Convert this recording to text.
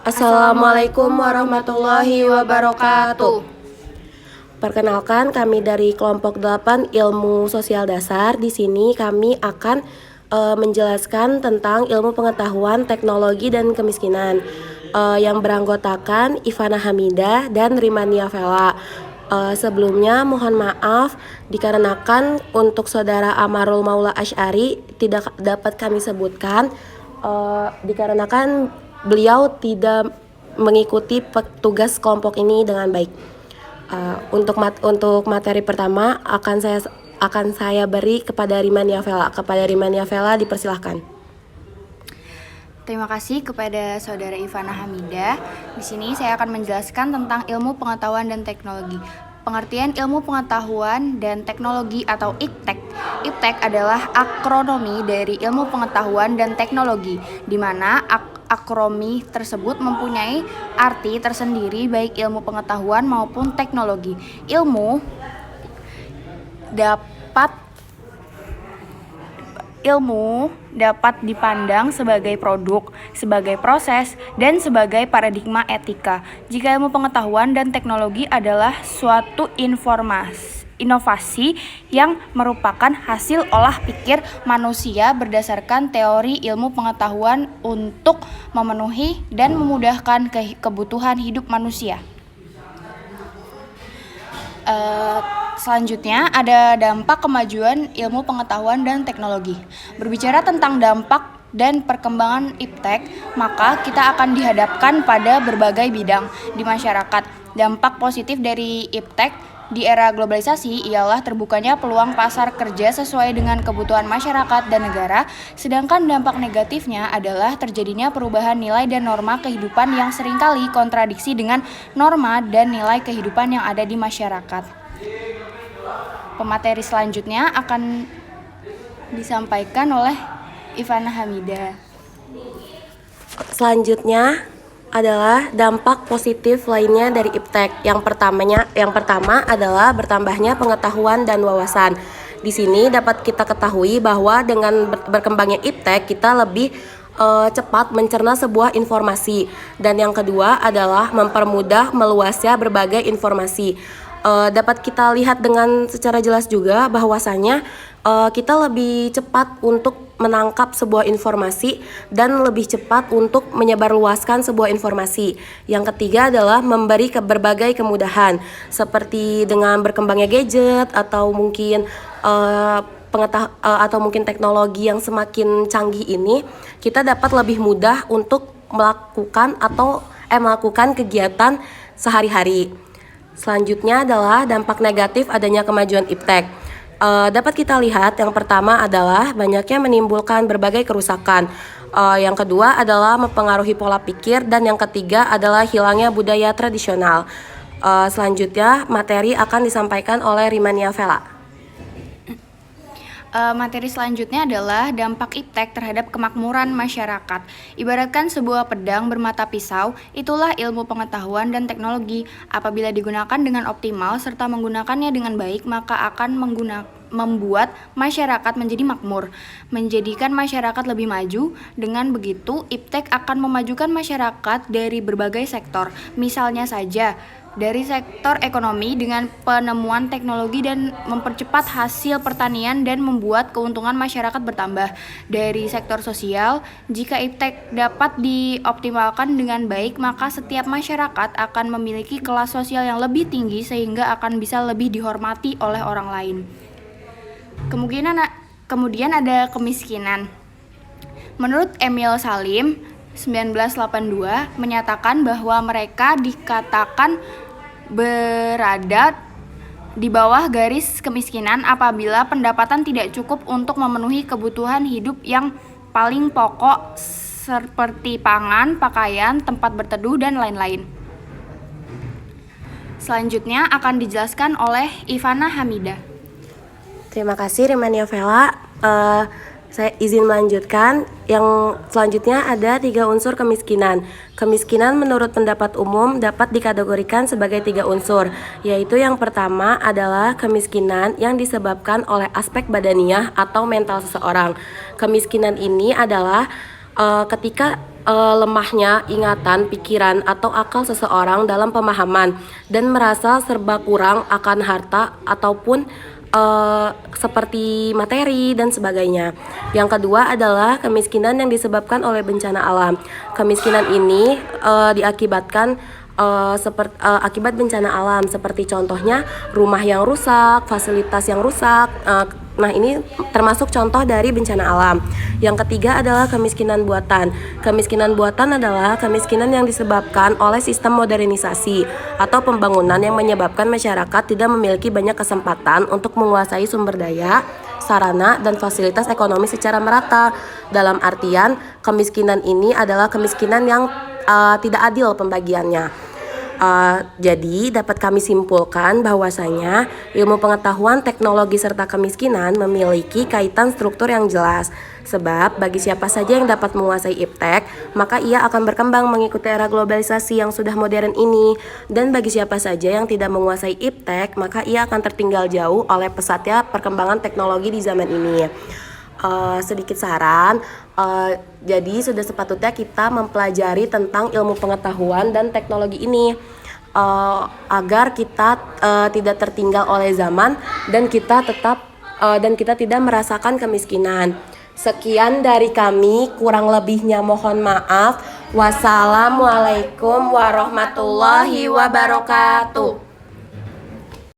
Assalamualaikum warahmatullahi wabarakatuh. Perkenalkan, kami dari kelompok 8 Ilmu Sosial Dasar. Di sini kami akan menjelaskan tentang ilmu pengetahuan, teknologi, dan kemiskinan yang beranggotakan Ivana Hamidah dan Rimania Vela. Sebelumnya mohon maaf dikarenakan untuk saudara Amarul Maula Asy'ari tidak dapat kami sebutkan dikarenakan beliau tidak mengikuti petugas kelompok ini dengan baik. Untuk materi pertama akan saya beri kepada Rimania Vela. Kepada Rimania Vela dipersilahkan. Terima kasih kepada Saudara Ivana Hamidah. Di sini saya akan menjelaskan tentang ilmu pengetahuan dan teknologi. Pengertian ilmu pengetahuan dan teknologi atau IPTEK. IPTEK adalah akronomi dari ilmu pengetahuan dan teknologi, di mana akronomi tersebut mempunyai arti tersendiri baik ilmu pengetahuan maupun teknologi. Ilmu dapat dipandang sebagai produk, sebagai proses, dan sebagai paradigma etika. Jika ilmu pengetahuan dan teknologi adalah suatu inovasi yang merupakan hasil olah pikir manusia berdasarkan teori ilmu pengetahuan untuk memenuhi dan memudahkan kebutuhan hidup manusia. Selanjutnya ada dampak kemajuan ilmu pengetahuan dan teknologi. Berbicara tentang dampak dan perkembangan IPTEK, maka kita akan dihadapkan pada berbagai bidang di masyarakat. Dampak positif dari IPTEK di era globalisasi ialah terbukanya peluang pasar kerja sesuai dengan kebutuhan masyarakat dan negara, sedangkan dampak negatifnya adalah terjadinya perubahan nilai dan norma kehidupan yang seringkali kontradiksi dengan norma dan nilai kehidupan yang ada di masyarakat. Pemateri selanjutnya akan disampaikan oleh Ivana Hamidah. Selanjutnya adalah dampak positif lainnya dari IPTEK. Yang pertama adalah bertambahnya pengetahuan dan wawasan. Di sini dapat kita ketahui bahwa dengan berkembangnya IPTEK kita lebih cepat mencerna sebuah informasi. Dan yang kedua adalah mempermudah meluasnya berbagai informasi. Dapat kita lihat dengan secara jelas juga bahwasanya kita lebih cepat untuk menangkap sebuah informasi dan lebih cepat untuk menyebarluaskan sebuah informasi. Yang ketiga adalah memberi berbagai kemudahan seperti dengan berkembangnya gadget atau mungkin teknologi yang semakin canggih ini, kita dapat lebih mudah untuk melakukan kegiatan sehari-hari. Selanjutnya adalah dampak negatif adanya kemajuan IPTEK. Dapat kita lihat yang pertama adalah banyaknya menimbulkan berbagai kerusakan. Yang kedua adalah mempengaruhi pola pikir, dan yang ketiga adalah hilangnya budaya tradisional. Selanjutnya materi akan disampaikan oleh Rimania Vela. Materi selanjutnya adalah dampak IPTEK terhadap kemakmuran masyarakat. Ibaratkan sebuah pedang bermata pisau, itulah ilmu pengetahuan dan teknologi. Apabila digunakan dengan optimal serta menggunakannya dengan baik, maka akan membuat masyarakat menjadi makmur, menjadikan masyarakat lebih maju. Dengan begitu, IPTEK akan memajukan masyarakat dari berbagai sektor. Misalnya saja, dari sektor ekonomi dengan penemuan teknologi dan mempercepat hasil pertanian dan membuat keuntungan masyarakat bertambah. Dari sektor sosial, jika IPTEK dapat dioptimalkan dengan baik, maka setiap masyarakat akan memiliki kelas sosial yang lebih tinggi sehingga akan bisa lebih dihormati oleh orang lain. Kemudian ada kemiskinan. Menurut Emil Salim 1982 menyatakan bahwa mereka dikatakan berada di bawah garis kemiskinan apabila pendapatan tidak cukup untuk memenuhi kebutuhan hidup yang paling pokok seperti pangan, pakaian, tempat berteduh, dan lain-lain. Selanjutnya akan dijelaskan oleh Ivana Hamidah. Terima kasih Rimania Vela. Saya izin melanjutkan. Yang selanjutnya ada 3 unsur kemiskinan. Kemiskinan menurut pendapat umum dapat dikategorikan sebagai 3 unsur, yaitu yang pertama adalah kemiskinan yang disebabkan oleh aspek badaniah atau mental seseorang. Kemiskinan ini adalah ketika lemahnya ingatan, pikiran, atau akal seseorang dalam pemahaman dan merasa serba kurang akan harta ataupun seperti materi dan sebagainya. Yang kedua adalah kemiskinan yang disebabkan oleh bencana alam. Kemiskinan ini diakibatkan akibat bencana alam, seperti contohnya rumah yang rusak, fasilitas yang rusak. Nah, ini termasuk contoh dari bencana alam. Yang ketiga adalah kemiskinan buatan. Kemiskinan buatan adalah kemiskinan yang disebabkan oleh sistem modernisasi atau pembangunan yang menyebabkan masyarakat tidak memiliki banyak kesempatan untuk menguasai sumber daya, sarana, dan fasilitas ekonomi secara merata. Dalam artian, kemiskinan ini adalah kemiskinan yang tidak adil pembagiannya. Jadi dapat kami simpulkan bahwasanya ilmu pengetahuan, teknologi, serta kemiskinan memiliki kaitan struktur yang jelas. Sebab bagi siapa saja yang dapat menguasai iptek, maka ia akan berkembang mengikuti era globalisasi yang sudah modern ini. Dan bagi siapa saja yang tidak menguasai iptek, maka ia akan tertinggal jauh oleh pesatnya perkembangan teknologi di zaman ini. Sedikit saran, jadi sudah sepatutnya kita mempelajari tentang ilmu pengetahuan dan teknologi ini agar kita tidak tertinggal oleh zaman dan kita tidak merasakan kemiskinan. Sekian dari kami, kurang lebihnya mohon maaf. Wassalamualaikum warahmatullahi wabarakatuh.